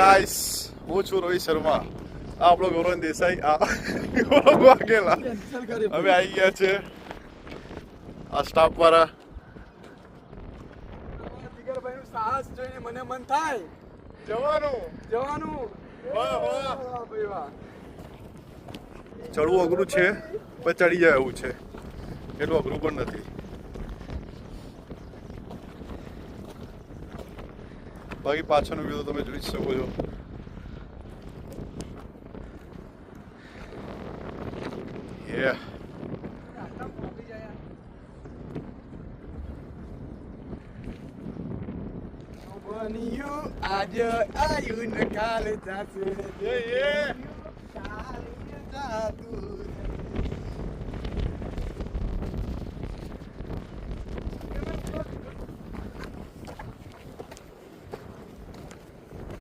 Guys હું છું રોહિત શર્મા આપણો ગૌરવ દેસાઈ ગૌરવ વાઘેલા હવે આવી ગયા છે આ સ્ટાફ વાળા જીગરભાઈનું સાહસ જોઈને મને મન થાય જવાનું વાહ વાહ ભાઈ વાહ ચડવું અઘરું છે પણ ચડી જાય એવું છે એટલું અઘરું પણ નથી બાકી પાછળનો વ્યૂ તો તમે જોઈ જ શકો છો Yeah. આજે આયુ ને કાલે જાશે Yeah, yeah. કાલે જાતું